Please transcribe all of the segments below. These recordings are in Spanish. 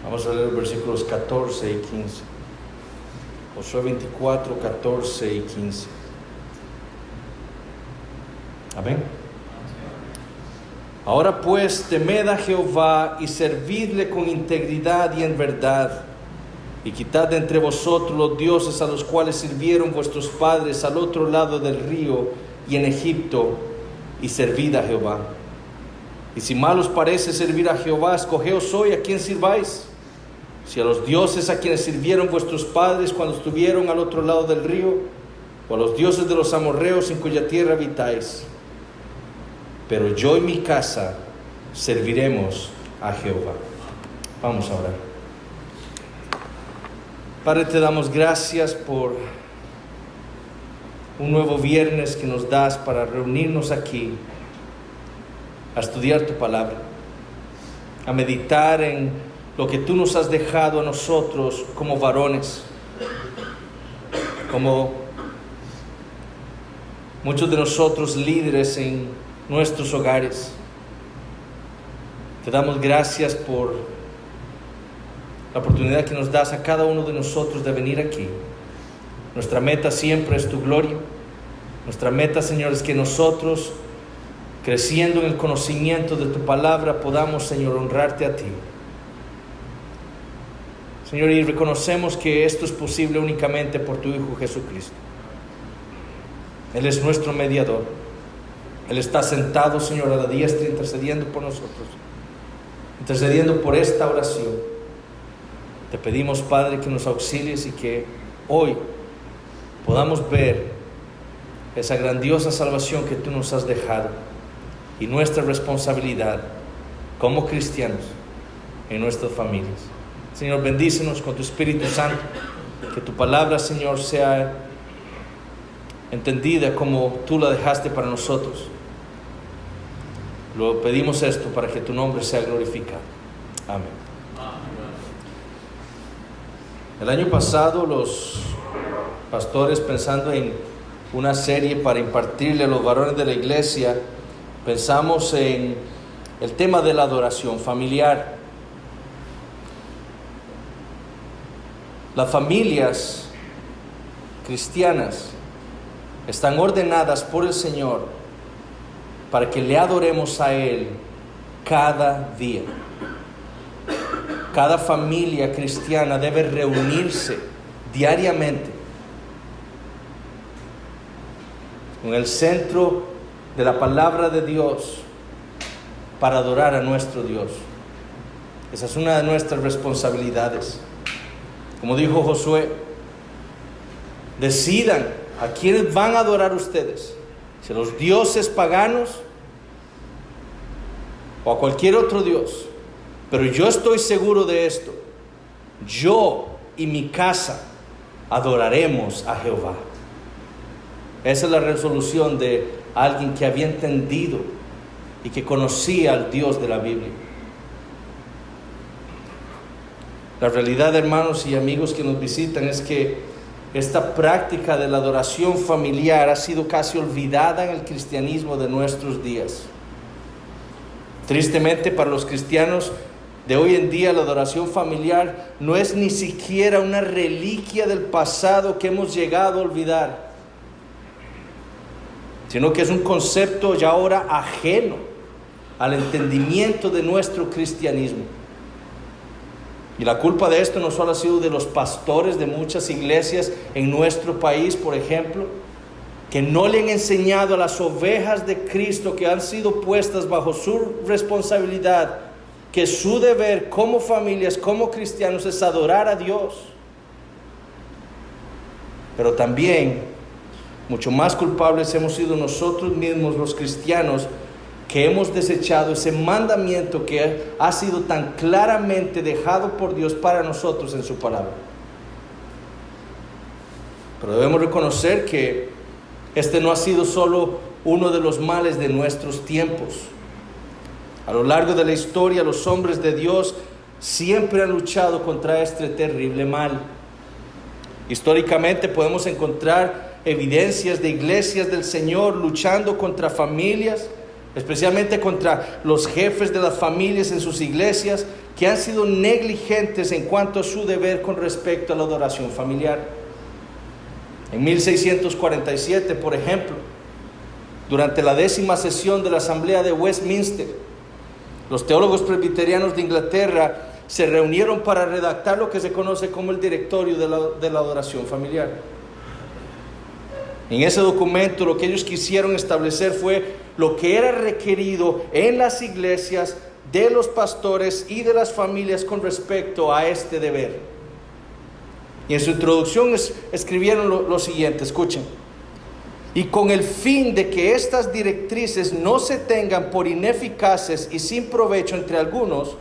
Vamos a leer los versículos 14 y 15. Josué 24, 14 y 15. Amén. Ahora pues, temed a Jehová y servidle con integridad y en verdad, y quitad de entre vosotros los dioses a los cuales sirvieron vuestros padres al otro lado del río y en Egipto, y servid a Jehová. Y si mal os parece servir a Jehová, escogeos hoy a quién sirváis, si a los dioses a quienes sirvieron vuestros padres cuando estuvieron al otro lado del río, o a los dioses de los amorreos en cuya tierra habitáis. Pero yo y mi casa serviremos a Jehová. Vamos a orar. Padre, te damos gracias por un nuevo viernes que nos das para reunirnos aquí a estudiar tu palabra, a meditar en lo que tú nos has dejado a nosotros como varones, como muchos de nosotros líderes en nuestros hogares. Te damos gracias por la oportunidad que nos das a cada uno de nosotros de venir aquí. Nuestra meta siempre es tu gloria. Nuestra meta, Señor, es que nosotros, creciendo en el conocimiento de tu palabra, podamos, Señor, honrarte a ti. Señor, y reconocemos que esto es posible únicamente por tu Hijo Jesucristo. Él es nuestro mediador. Él está sentado, Señor, a la diestra, intercediendo por nosotros, intercediendo por esta oración. Te pedimos, Padre, que nos auxilies y que hoy podamos ver esa grandiosa salvación que tú nos has dejado y nuestra responsabilidad como cristianos en nuestras familias. Señor, bendícenos con tu Espíritu Santo, que tu palabra, Señor, sea entendida como tú la dejaste para nosotros. Lo pedimos esto para que tu nombre sea glorificado. Amén. El año pasado los pastores, pensando en una serie para impartirle a los varones de la iglesia, pensamos en el tema de la adoración familiar. Las familias cristianas están ordenadas por el Señor para que le adoremos a Él cada día. Cada familia cristiana debe reunirse diariamente en el centro de la palabra de Dios para adorar a nuestro Dios. Esa es una de nuestras responsabilidades. Como dijo Josué, decidan a quiénes van a adorar ustedes, si a los dioses paganos o a cualquier otro Dios. Pero yo estoy seguro de esto: yo y mi casa adoraremos a Jehová. Esa es la resolución de alguien que había entendido y que conocía al Dios de la Biblia. La realidad, hermanos y amigos que nos visitan, es que esta práctica de la adoración familiar ha sido casi olvidada en el cristianismo de nuestros días. Tristemente, para los cristianos de hoy en día, la adoración familiar no es ni siquiera una reliquia del pasado que hemos llegado a olvidar, sino que es un concepto ya ahora ajeno al entendimiento de nuestro cristianismo. Y la culpa de esto no solo ha sido de los pastores de muchas iglesias en nuestro país, por ejemplo, que no le han enseñado a las ovejas de Cristo que han sido puestas bajo su responsabilidad, que su deber como familias, como cristianos, es adorar a Dios. Pero también, mucho más culpables hemos sido nosotros mismos, los cristianos, que hemos desechado ese mandamiento que ha sido tan claramente dejado por Dios para nosotros en su palabra. Pero debemos reconocer que este no ha sido solo uno de los males de nuestros tiempos. A lo largo de la historia, los hombres de Dios siempre han luchado contra este terrible mal. Históricamente podemos encontrar evidencias de iglesias del Señor luchando contra familias especialmente contra los jefes de las familias en sus iglesias que han sido negligentes en cuanto a su deber con respecto a la adoración familiar. En 1647, por ejemplo, durante la 10ª sesión de la Asamblea de Westminster, los teólogos presbiterianos de Inglaterra se reunieron para redactar lo que se conoce como el Directorio de la Adoración Familiar. En ese documento lo que ellos quisieron establecer fue lo que era requerido en las iglesias de los pastores y de las familias con respecto a este deber. Y en su introducción escribieron lo siguiente, escuchen: y con el fin de que estas directrices no se tengan por ineficaces y sin provecho entre algunos,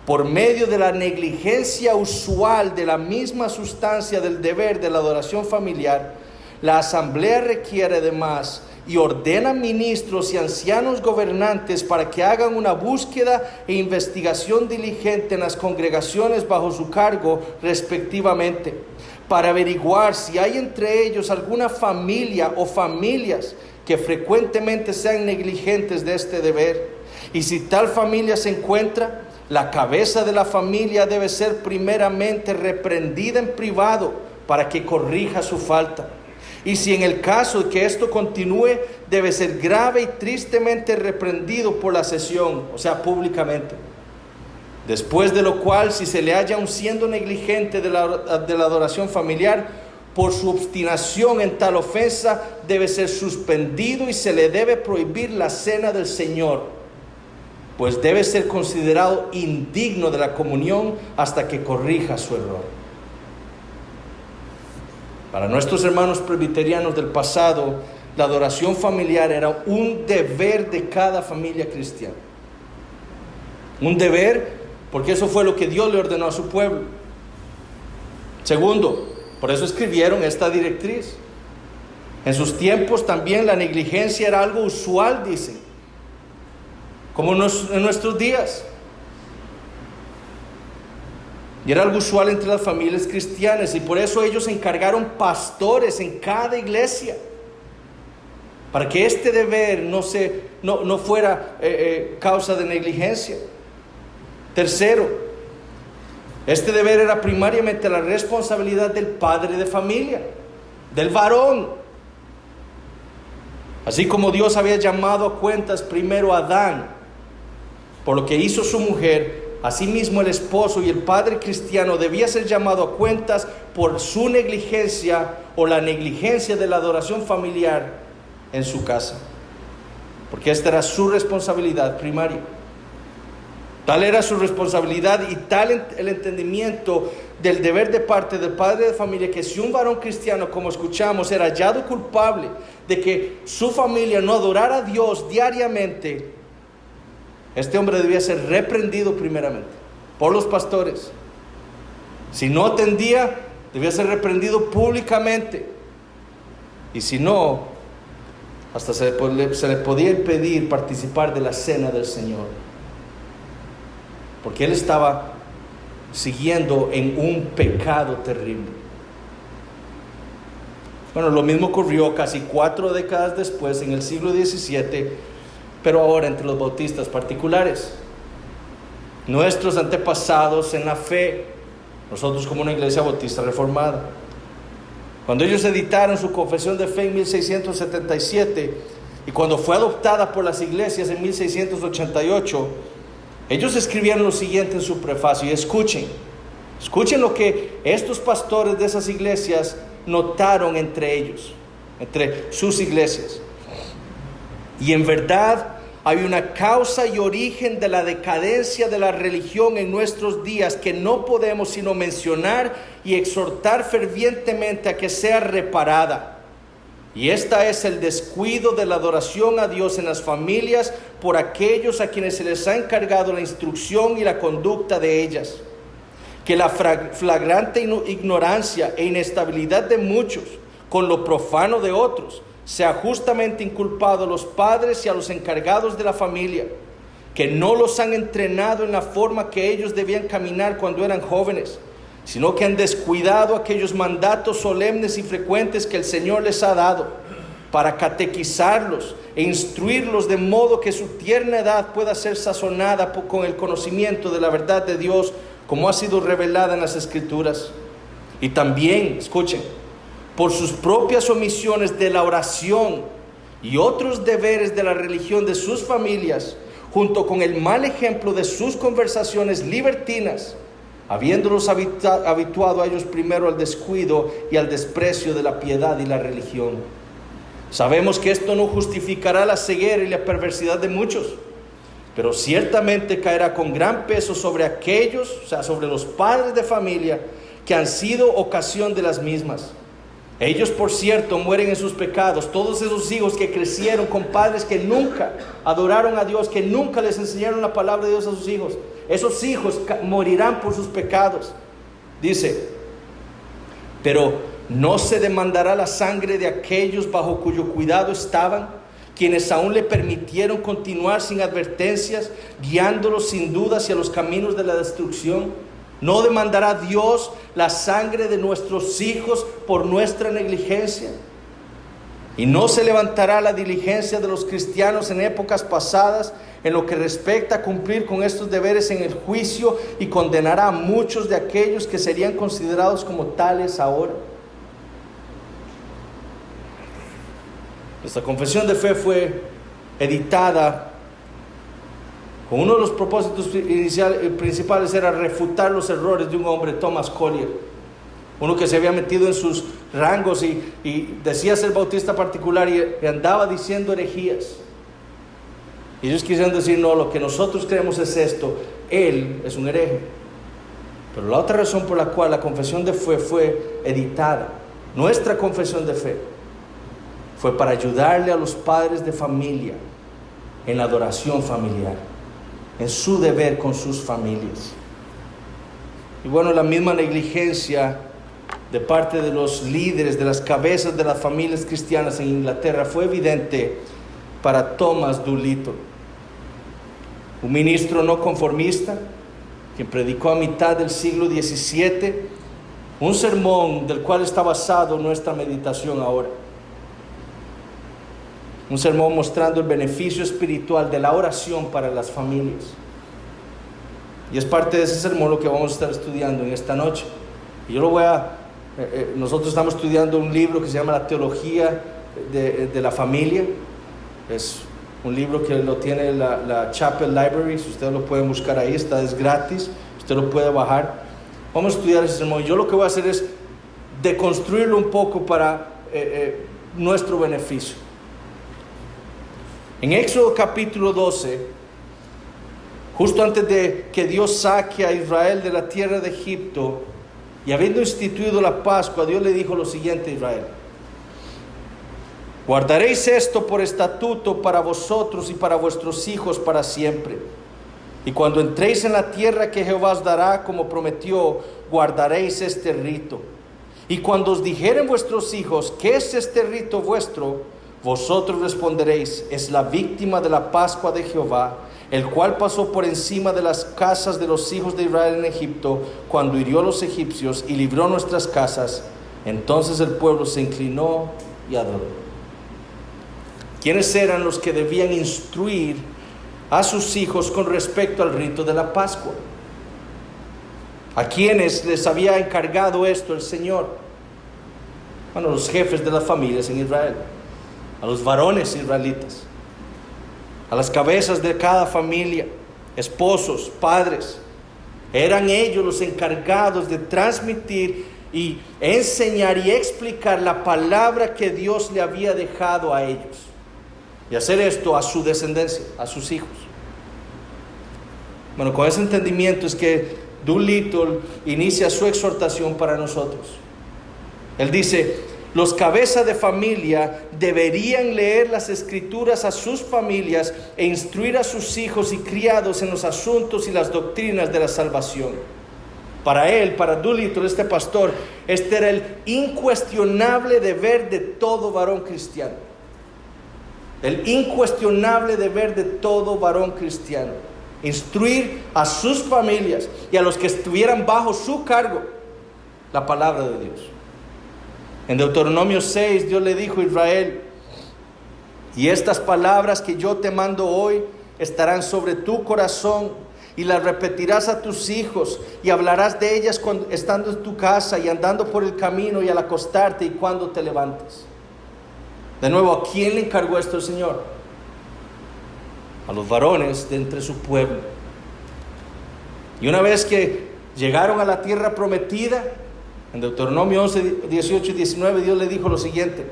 por medio de la negligencia usual de la misma sustancia del deber de la adoración familiar, la Asamblea requiere además y ordena ministros y ancianos gobernantes para que hagan una búsqueda e investigación diligente en las congregaciones bajo su cargo respectivamente, para averiguar si hay entre ellos alguna familia o familias que frecuentemente sean negligentes de este deber. Y si tal familia se encuentra, la cabeza de la familia debe ser primeramente reprendida en privado para que corrija su falta. Y si en el caso de que esto continúe, debe ser grave y tristemente reprendido por la sesión, o sea, públicamente. Después de lo cual, si se le halla aún siendo negligente de la adoración familiar, por su obstinación en tal ofensa, debe ser suspendido y se le debe prohibir la cena del Señor, pues debe ser considerado indigno de la comunión hasta que corrija su error. Para nuestros hermanos presbiterianos del pasado, la adoración familiar era un deber de cada familia cristiana. Un deber, porque eso fue lo que Dios le ordenó a su pueblo. Segundo, por eso escribieron esta directriz. En sus tiempos también la negligencia era algo usual, dicen, como en nuestros días. Y era algo usual entre las familias cristianas, y por eso ellos encargaron pastores en cada iglesia, para que este deber no fuera causa de negligencia. Tercero, este deber era primariamente la responsabilidad del padre de familia, del varón. Así como Dios había llamado a cuentas primero a Adán por lo que hizo su mujer, asimismo el esposo y el padre cristiano debía ser llamado a cuentas por su negligencia o la negligencia de la adoración familiar en su casa, porque esta era su responsabilidad primaria. Tal era su responsabilidad y tal el entendimiento del deber de parte del padre de familia, que si un varón cristiano, como escuchamos, era hallado culpable de que su familia no adorara a Dios diariamente, este hombre debía ser reprendido primeramente por los pastores. Si no atendía, debía ser reprendido públicamente. Y si no, hasta se le podía impedir participar de la cena del Señor, porque él estaba siguiendo en un pecado terrible. Bueno, lo mismo ocurrió casi 4 décadas después, en el siglo XVII, pero ahora entre los bautistas particulares. Nuestros antepasados en la fe, nosotros como una iglesia bautista reformada, cuando ellos editaron su confesión de fe en 1677 y cuando fue adoptada por las iglesias en 1688, ellos escribieron lo siguiente en su prefacio, y escuchen lo que estos pastores de esas iglesias notaron entre ellos, entre sus iglesias. Y en verdad hay una causa y origen de la decadencia de la religión en nuestros días que no podemos sino mencionar y exhortar fervientemente a que sea reparada. Y esta es el descuido de la adoración a Dios en las familias por aquellos a quienes se les ha encargado la instrucción y la conducta de ellas. Que la flagrante ignorancia e inestabilidad de muchos con lo profano de otros sea justamente inculpado a los padres y a los encargados de la familia, que no los han entrenado en la forma que ellos debían caminar cuando eran jóvenes, sino que han descuidado aquellos mandatos solemnes y frecuentes que el Señor les ha dado, para catequizarlos e instruirlos de modo que su tierna edad pueda ser sazonada con el conocimiento de la verdad de Dios, como ha sido revelada en las Escrituras. Y también, escuchen, por sus propias omisiones de la oración y otros deberes de la religión de sus familias, junto con el mal ejemplo de sus conversaciones libertinas, habiéndolos habituado a ellos primero al descuido y al desprecio de la piedad y la religión. Sabemos que esto no justificará la ceguera y la perversidad de muchos, pero ciertamente caerá con gran peso sobre aquellos, o sea, sobre los padres de familia que han sido ocasión de las mismas. Ellos, por cierto, mueren en sus pecados. Todos esos hijos que crecieron con padres que nunca adoraron a Dios, que nunca les enseñaron la palabra de Dios a sus hijos, esos hijos morirán por sus pecados. Dice, pero no se demandará la sangre de aquellos bajo cuyo cuidado estaban, quienes aún le permitieron continuar sin advertencias, guiándolos sin duda hacia los caminos de la destrucción. ¿No demandará Dios la sangre de nuestros hijos por nuestra negligencia? ¿Y no se levantará la diligencia de los cristianos en épocas pasadas en lo que respecta a cumplir con estos deberes en el juicio, y condenará a muchos de aquellos que serían considerados como tales ahora? Esta confesión de fe fue editada con uno de los propósitos principales era refutar los errores de un hombre, Thomas Collier, uno que se había metido en sus rangos y decía ser bautista particular y andaba diciendo herejías. Y ellos quisieron decir, no, lo que nosotros creemos es esto, él es un hereje. Pero la otra razón por la cual la confesión de fe fue editada, nuestra confesión de fe, fue para ayudarle a los padres de familia en la adoración familiar, en su deber con sus familias. Y bueno, la misma negligencia de parte de los líderes, de las cabezas de las familias cristianas en Inglaterra fue evidente para Thomas Doolittle, un ministro no conformista, quien predicó a mitad del siglo XVII un sermón del cual está basado nuestra meditación ahora. Un sermón mostrando el beneficio espiritual de la oración para las familias. Y es parte de ese sermón lo que vamos a estar estudiando en esta noche. Y yo lo voy a... nosotros estamos estudiando un libro que se llama La Teología de la Familia. Es un libro que lo tiene la Chapel Library. Si ustedes lo pueden buscar ahí, es gratis. Usted lo puede bajar. Vamos a estudiar ese sermón. Yo lo que voy a hacer es deconstruirlo un poco para nuestro beneficio. En Éxodo capítulo 12, justo antes de que Dios saque a Israel de la tierra de Egipto, y habiendo instituido la Pascua, Dios le dijo lo siguiente a Israel: guardaréis esto por estatuto para vosotros y para vuestros hijos para siempre. Y cuando entréis en la tierra que Jehová os dará, como prometió, guardaréis este rito. Y cuando os dijeren vuestros hijos, ¿qué es este rito vuestro?, vosotros responderéis: es la víctima de la Pascua de Jehová, el cual pasó por encima de las casas de los hijos de Israel en Egipto, cuando hirió a los egipcios y libró nuestras casas. Entonces el pueblo se inclinó y adoró. ¿Quiénes eran los que debían instruir a sus hijos con respecto al rito de la Pascua? ¿A quiénes les había encargado esto el Señor? Bueno, los jefes de las familias en Israel, a los varones israelitas, a las cabezas de cada familia, esposos, padres. Eran ellos los encargados de transmitir y enseñar y explicar la palabra que Dios le había dejado a ellos, y hacer esto a su descendencia, a sus hijos. Bueno, con ese entendimiento es que Doolittle inicia su exhortación para nosotros. Él dice: los cabezas de familia deberían leer las Escrituras a sus familias e instruir a sus hijos y criados en los asuntos y las doctrinas de la salvación. Para él, para Doolittle, este pastor, este era el incuestionable deber de todo varón cristiano. El incuestionable deber de todo varón cristiano: instruir a sus familias y a los que estuvieran bajo su cargo la palabra de Dios. En Deuteronomio 6, Dios le dijo a Israel: Y estas palabras que yo te mando hoy estarán sobre tu corazón, y las repetirás a tus hijos, y hablarás de ellas estando en tu casa y andando por el camino y al acostarte y cuando te levantes. De nuevo, ¿a quién le encargó esto el Señor? A los varones de entre su pueblo. Y una vez que llegaron a la tierra prometida, en Deuteronomio 11, 18 y 19, Dios le dijo lo siguiente: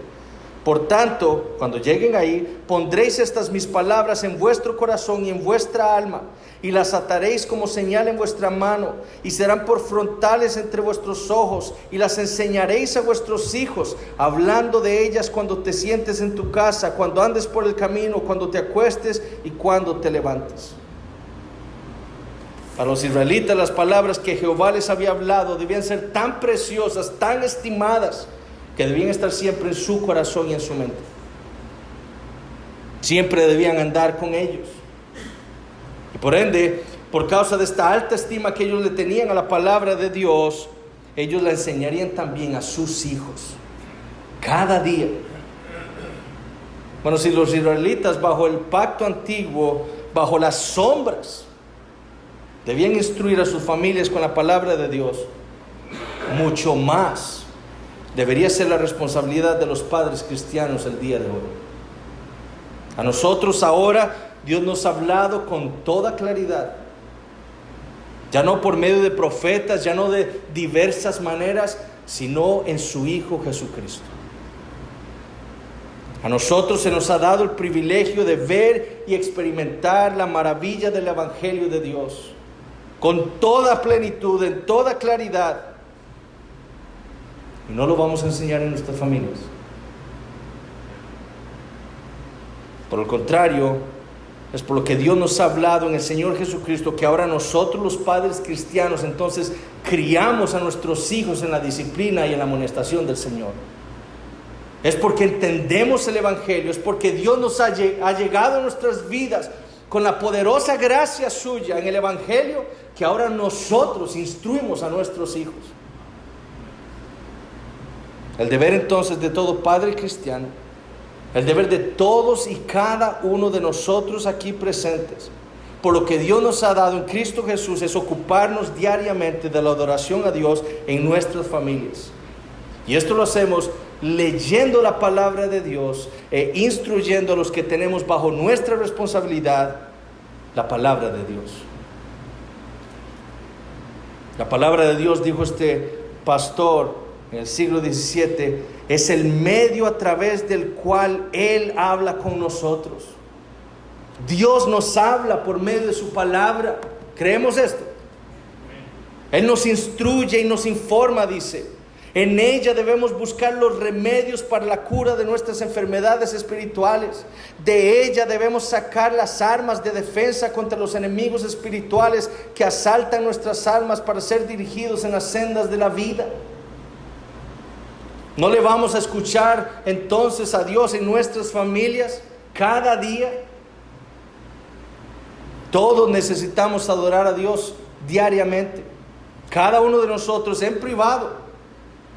por tanto, cuando lleguen ahí, pondréis estas mis palabras en vuestro corazón y en vuestra alma, y las ataréis como señal en vuestra mano, y serán por frontales entre vuestros ojos, y las enseñaréis a vuestros hijos, hablando de ellas cuando te sientes en tu casa, cuando andes por el camino, cuando te acuestes y cuando te levantes. Para los israelitas, las palabras que Jehová les había hablado debían ser tan preciosas, tan estimadas, que debían estar siempre en su corazón y en su mente. Siempre debían andar con ellos. Y por ende, por causa de esta alta estima que ellos le tenían a la palabra de Dios, ellos la enseñarían también a sus hijos, cada día. Bueno, si los israelitas bajo el pacto antiguo, bajo las sombras, debían instruir a sus familias con la palabra de Dios, mucho más debería ser la responsabilidad de los padres cristianos el día de hoy. A nosotros ahora Dios nos ha hablado con toda claridad, ya no por medio de profetas, ya no de diversas maneras, sino en su Hijo Jesucristo. A nosotros se nos ha dado el privilegio de ver y experimentar la maravilla del Evangelio de Dios, con toda plenitud, en toda claridad. Y no lo vamos a enseñar en nuestras familias. Por el contrario, es por lo que Dios nos ha hablado en el Señor Jesucristo, que ahora nosotros los padres cristianos entonces criamos a nuestros hijos en la disciplina y en la amonestación del Señor. Es porque entendemos el Evangelio, es porque Dios nos ha llegado a nuestras vidas con la poderosa gracia suya en el Evangelio, que ahora nosotros instruimos a nuestros hijos. El deber entonces de todo padre cristiano, el deber de todos y cada uno de nosotros aquí presentes, por lo que Dios nos ha dado en Cristo Jesús, es ocuparnos diariamente de la adoración a Dios en nuestras familias. Y esto lo hacemos leyendo la palabra de Dios e instruyendo a los que tenemos bajo nuestra responsabilidad la palabra de Dios. La palabra de Dios, dijo este pastor en el siglo XVII, es el medio a través del cual Él habla con nosotros. Dios nos habla por medio de su palabra. ¿Creemos esto? Él nos instruye y nos informa, dice. En ella debemos buscar los remedios para la cura de nuestras enfermedades espirituales. De ella debemos sacar las armas de defensa contra los enemigos espirituales que asaltan nuestras almas para ser dirigidos en las sendas de la vida. ¿No le vamos a escuchar entonces a Dios en nuestras familias cada día? Todos necesitamos adorar a Dios diariamente, cada uno de nosotros en privado.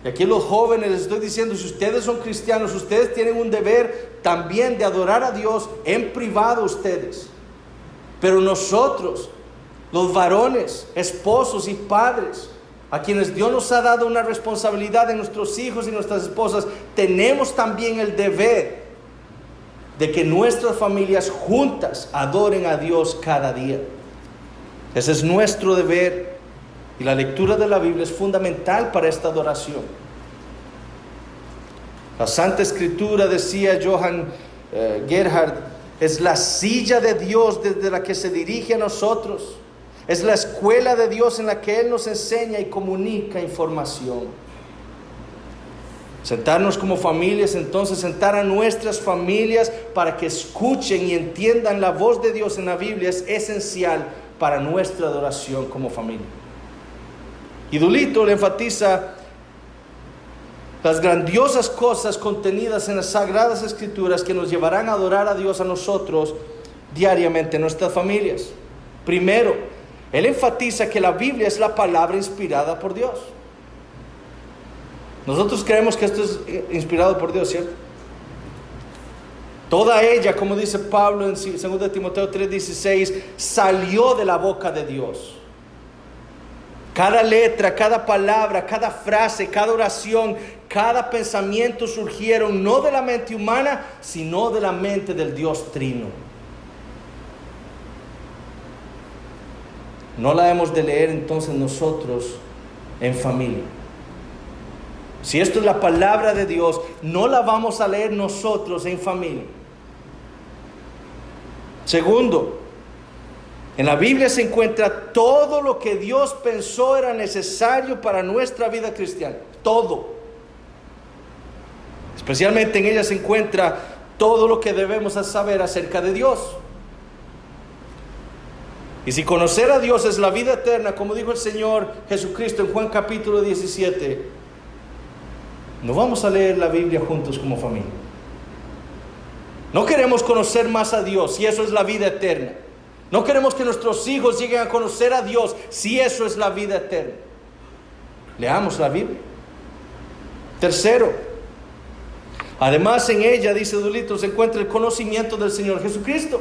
Y aquí los jóvenes les estoy diciendo, si ustedes son cristianos, ustedes tienen un deber también de adorar a Dios en privado ustedes. Pero nosotros, los varones, esposos y padres, a quienes Dios nos ha dado una responsabilidad en nuestros hijos y nuestras esposas, tenemos también el deber de que nuestras familias juntas adoren a Dios cada día. Ese es nuestro deber, y la lectura de la Biblia es fundamental para esta adoración. La Santa Escritura, decía Johann Gerhard, es la silla de Dios desde la que se dirige a nosotros. Es la escuela de Dios en la que Él nos enseña y comunica información. Sentarnos como familias, entonces sentar a nuestras familias para que escuchen y entiendan la voz de Dios en la Biblia es esencial para nuestra adoración como familia. Y Dolittle enfatiza las grandiosas cosas contenidas en las Sagradas Escrituras que nos llevarán a adorar a Dios a nosotros diariamente en nuestras familias. Primero, él enfatiza que la Biblia es la palabra inspirada por Dios. Nosotros creemos que esto es inspirado por Dios, ¿cierto? Toda ella, como dice Pablo en 2 Timoteo 3:16, salió de la boca de Dios. Cada letra, cada palabra, cada frase, cada oración, cada pensamiento surgieron no de la mente humana, sino de la mente del Dios Trino. No la hemos de leer entonces nosotros en familia. Si esto es la palabra de Dios, no la vamos a leer nosotros en familia. Segundo, en la Biblia se encuentra todo lo que Dios pensó era necesario para nuestra vida cristiana. Todo. Especialmente en ella se encuentra todo lo que debemos saber acerca de Dios. Y si conocer a Dios es la vida eterna, como dijo el Señor Jesucristo en Juan capítulo 17, no vamos a leer la Biblia juntos como familia. No queremos conocer más a Dios, si eso es la vida eterna. No queremos que nuestros hijos lleguen a conocer a Dios, si eso es la vida eterna. Leamos la Biblia. Tercero, además en ella, dice Dulito, se encuentra el conocimiento del Señor Jesucristo.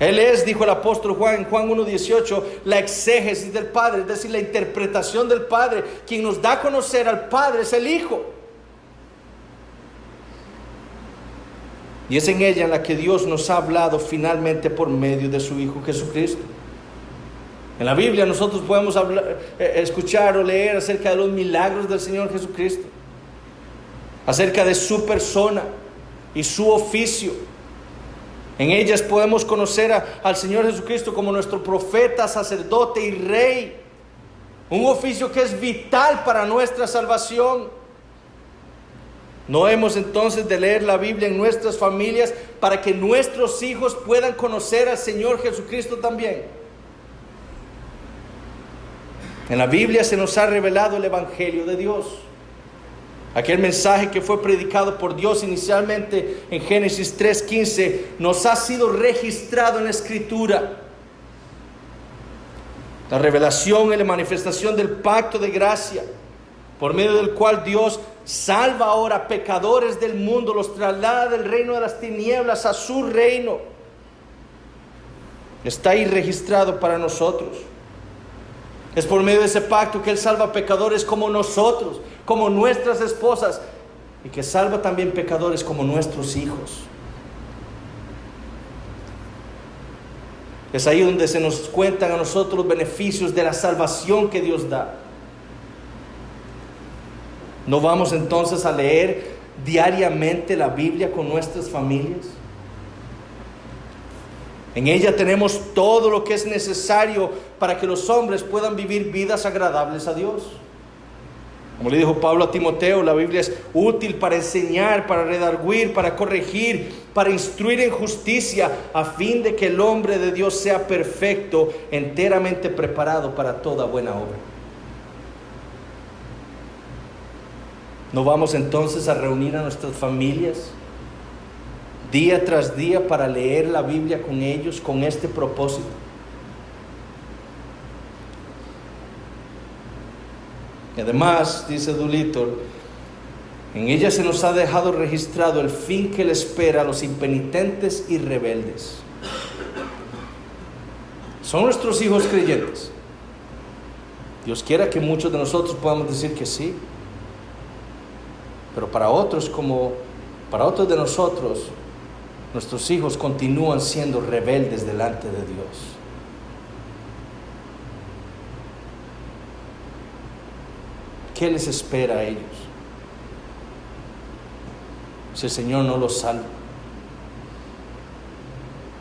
Él es, dijo el apóstol Juan en Juan 1:18, la exégesis del Padre, es decir, la interpretación del Padre. Quien nos da a conocer al Padre es el Hijo. Y es en ella en la que Dios nos ha hablado finalmente por medio de su Hijo Jesucristo. En la Biblia nosotros podemos escuchar o leer acerca de los milagros del Señor Jesucristo, acerca de su persona y su oficio. En ellas podemos conocer al Señor Jesucristo como nuestro profeta, sacerdote y rey. Un oficio que es vital para nuestra salvación. No hemos entonces de leer la Biblia en nuestras familias para que nuestros hijos puedan conocer al Señor Jesucristo también. En la Biblia se nos ha revelado el Evangelio de Dios. Aquel mensaje que fue predicado por Dios inicialmente en Génesis 3:15 nos ha sido registrado en la Escritura. La revelación y la manifestación del pacto de gracia, por medio del cual Dios salva ahora pecadores del mundo, los traslada del reino de las tinieblas a su reino, está ahí registrado para nosotros. Es por medio de ese pacto que Él salva pecadores como nosotros, como nuestras esposas, y que salva también pecadores como nuestros hijos. Es ahí donde se nos cuentan a nosotros los beneficios de la salvación que Dios da. ¿No vamos entonces a leer diariamente la Biblia con nuestras familias? En ella tenemos todo lo que es necesario para que los hombres puedan vivir vidas agradables a Dios. Como le dijo Pablo a Timoteo, la Biblia es útil para enseñar, para redarguir, para corregir, para instruir en justicia, a fin de que el hombre de Dios sea perfecto, enteramente preparado para toda buena obra. ¿No vamos entonces a reunir a nuestras familias día tras día para leer la Biblia con ellos con este propósito? Y además, dice Doolittle, en ella se nos ha dejado registrado el fin que le espera a los impenitentes y rebeldes. Son nuestros hijos creyentes. Dios quiera que muchos de nosotros podamos decir que sí. Pero para otros de nosotros, nuestros hijos continúan siendo rebeldes delante de Dios. ¿Qué les espera a ellos si el Señor no los salva?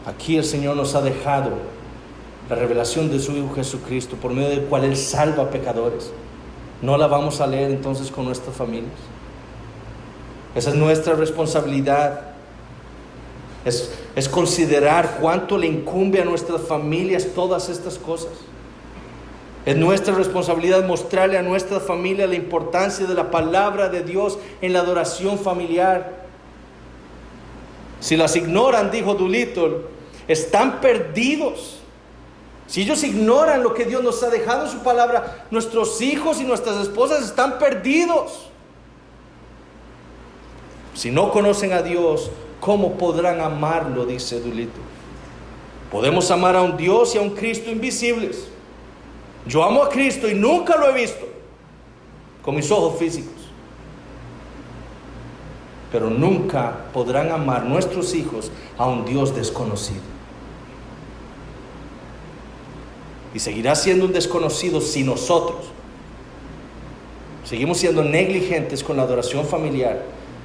Aquí el Señor nos ha dejado la revelación de su Hijo Jesucristo, por medio del cual Él salva a pecadores. ¿No la vamos a leer entonces con nuestras familias? Esa es nuestra responsabilidad. Es considerar cuánto le incumbe a nuestras familias todas estas cosas. Es nuestra responsabilidad mostrarle a nuestra familia la importancia de la palabra de Dios en la adoración familiar. Si las ignoran, dijo Doolittle, están perdidos. Si ellos ignoran lo que Dios nos ha dejado en su palabra, nuestros hijos y nuestras esposas están perdidos. Si no conocen a Dios, ¿cómo podrán amarlo?, dice Dulito. Podemos amar a un Dios y a un Cristo invisibles. Yo amo a Cristo y nunca lo he visto con mis ojos físicos. Pero nunca podrán amar nuestros hijos a un Dios desconocido. Y seguirá siendo un desconocido si nosotros seguimos siendo negligentes con la adoración familiar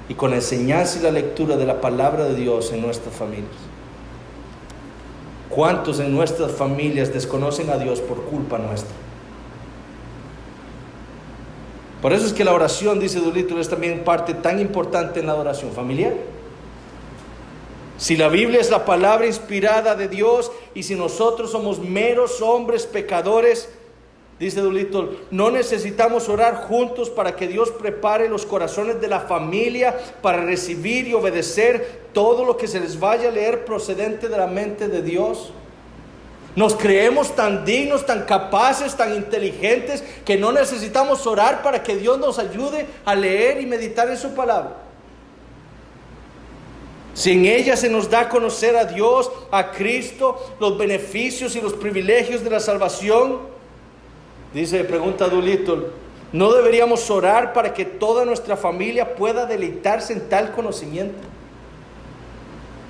y con la enseñanza y la lectura de la palabra de Dios en nuestras familias. ¿Cuántos en nuestras familias desconocen a Dios por culpa nuestra? Por eso es que la oración, dice Dolittle, es también parte tan importante en la adoración familiar. Si la Biblia es la palabra inspirada de Dios y si nosotros somos meros hombres pecadores, dice Dolittle, no necesitamos orar juntos para que Dios prepare los corazones de la familia para recibir y obedecer todo lo que se les vaya a leer procedente de la mente de Dios. Nos creemos tan dignos, tan capaces, tan inteligentes, que no necesitamos orar para que Dios nos ayude a leer y meditar en su palabra. Si en ella se nos da a conocer a Dios, a Cristo, los beneficios y los privilegios de la salvación, pregunta Dolittle, ¿no deberíamos orar para que toda nuestra familia pueda deleitarse en tal conocimiento?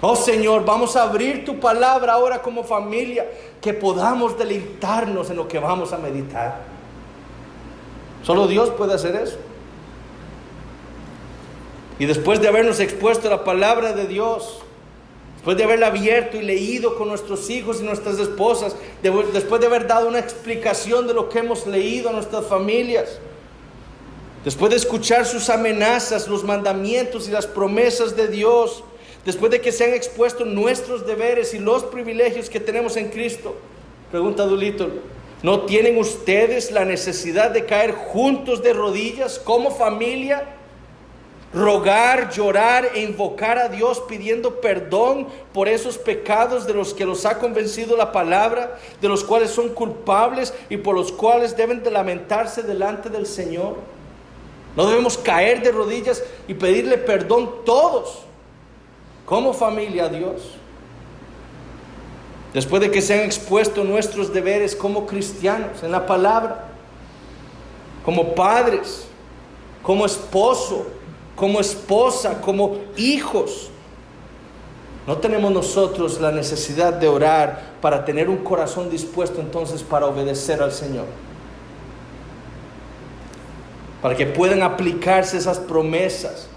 Oh Señor, vamos a abrir tu palabra ahora como familia, que podamos deleitarnos en lo que vamos a meditar. Solo Dios puede hacer eso. Y después de habernos expuesto a la palabra de Dios, después de haberla abierto y leído con nuestros hijos y nuestras esposas, después de haber dado una explicación de lo que hemos leído a nuestras familias, después de escuchar sus amenazas, los mandamientos y las promesas de Dios, después de que se han expuesto nuestros deberes y los privilegios que tenemos en Cristo, pregunta Dolittle, ¿no tienen ustedes la necesidad de caer juntos de rodillas como familia? Rogar, llorar e invocar a Dios pidiendo perdón por esos pecados de los que los ha convencido la palabra, de los cuales son culpables y por los cuales deben de lamentarse delante del Señor. No debemos caer de rodillas y pedirle perdón todos como familia a Dios. Después de que se han expuesto nuestros deberes como cristianos en la palabra, como padres, como esposo, como esposa, como hijos, ¿no tenemos nosotros la necesidad de orar para tener un corazón dispuesto entonces para obedecer al Señor? Para que puedan aplicarse esas promesas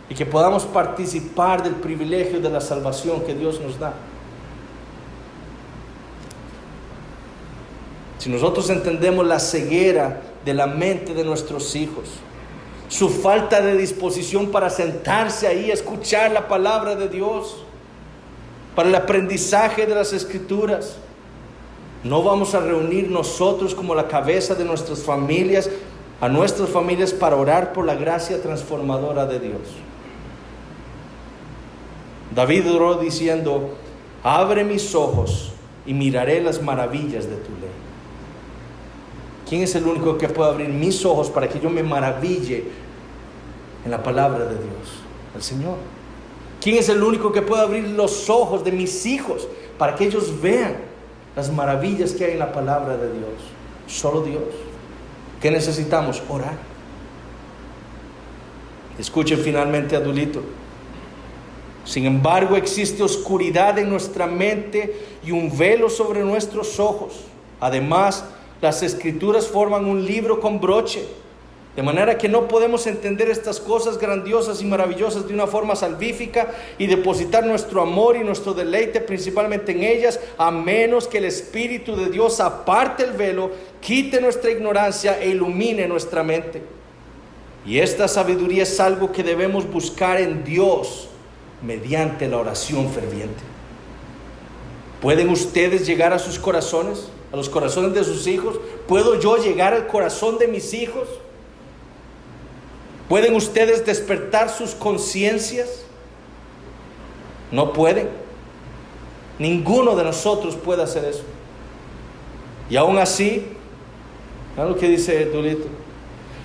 y que podamos participar del privilegio de la salvación que Dios nos da. Si nosotros entendemos la ceguera de la mente de nuestros hijos, su falta de disposición para sentarse ahí a escuchar la palabra de Dios, para el aprendizaje de las Escrituras, no vamos a reunir nosotros como la cabeza de nuestras familias, a nuestras familias, para orar por la gracia transformadora de Dios. David oró diciendo, abre mis ojos y miraré las maravillas de tu ley. ¿Quién es el único que puede abrir mis ojos para que yo me maraville en la palabra de Dios? El Señor. ¿Quién es el único que puede abrir los ojos de mis hijos para que ellos vean las maravillas que hay en la palabra de Dios? Solo Dios. ¿Qué necesitamos? Orar. Escuchen finalmente a Dolittle. Sin embargo, existe oscuridad en nuestra mente y un velo sobre nuestros ojos. Además, las Escrituras forman un libro con broche, de manera que no podemos entender estas cosas grandiosas y maravillosas de una forma salvífica y depositar nuestro amor y nuestro deleite principalmente en ellas, a menos que el Espíritu de Dios aparte el velo, quite nuestra ignorancia e ilumine nuestra mente. Y esta sabiduría es algo que debemos buscar en Dios mediante la oración ferviente. ¿Pueden ustedes llegar a sus corazones, a los corazones de sus hijos? ¿Puedo yo llegar al corazón de mis hijos? ¿Pueden ustedes despertar sus conciencias? No pueden. Ninguno de nosotros puede hacer eso. Y aún así, ¿sabes lo que dice Dolittle?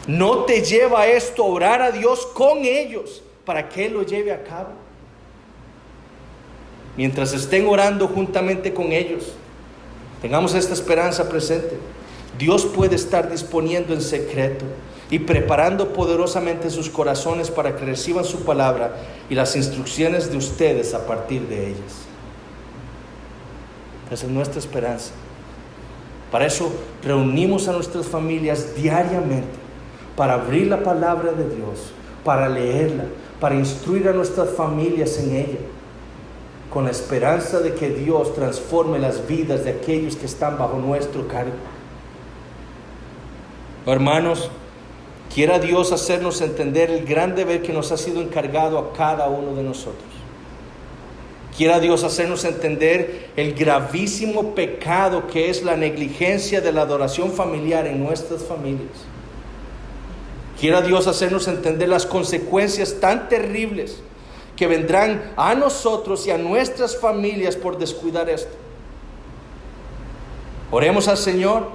¿No te lleva esto a orar a Dios con ellos para que Él lo lleve a cabo. Mientras estén orando juntamente con ellos, tengamos esta esperanza presente. Dios puede estar disponiendo en secreto y preparando poderosamente sus corazones para que reciban su palabra y las instrucciones de ustedes a partir de ellas. Esa es nuestra esperanza. Para eso reunimos a nuestras familias diariamente, para abrir la palabra de Dios, para leerla, para instruir a nuestras familias en ella, con la esperanza de que Dios transforme las vidas de aquellos que están bajo nuestro cargo. Hermanos, quiera Dios hacernos entender el gran deber que nos ha sido encargado a cada uno de nosotros. Quiera Dios hacernos entender el gravísimo pecado que es la negligencia de la adoración familiar en nuestras familias. Quiera Dios hacernos entender las consecuencias tan terribles que vendrán a nosotros y a nuestras familias por descuidar esto. Oremos al Señor,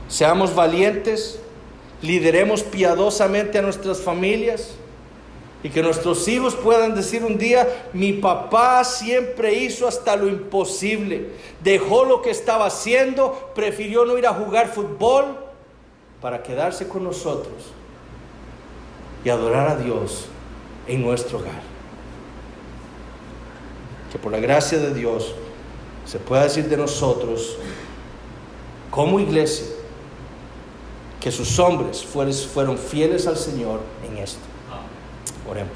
seamos valientes, lideremos piadosamente a nuestras familias y que nuestros hijos puedan decir un día: mi papá siempre hizo hasta lo imposible, dejó lo que estaba haciendo, prefirió no ir a jugar fútbol para quedarse con nosotros y adorar a Dios en nuestro hogar. Que por la gracia de Dios se pueda decir de nosotros como iglesia que sus hombres fueron fieles al Señor en esto. Oremos.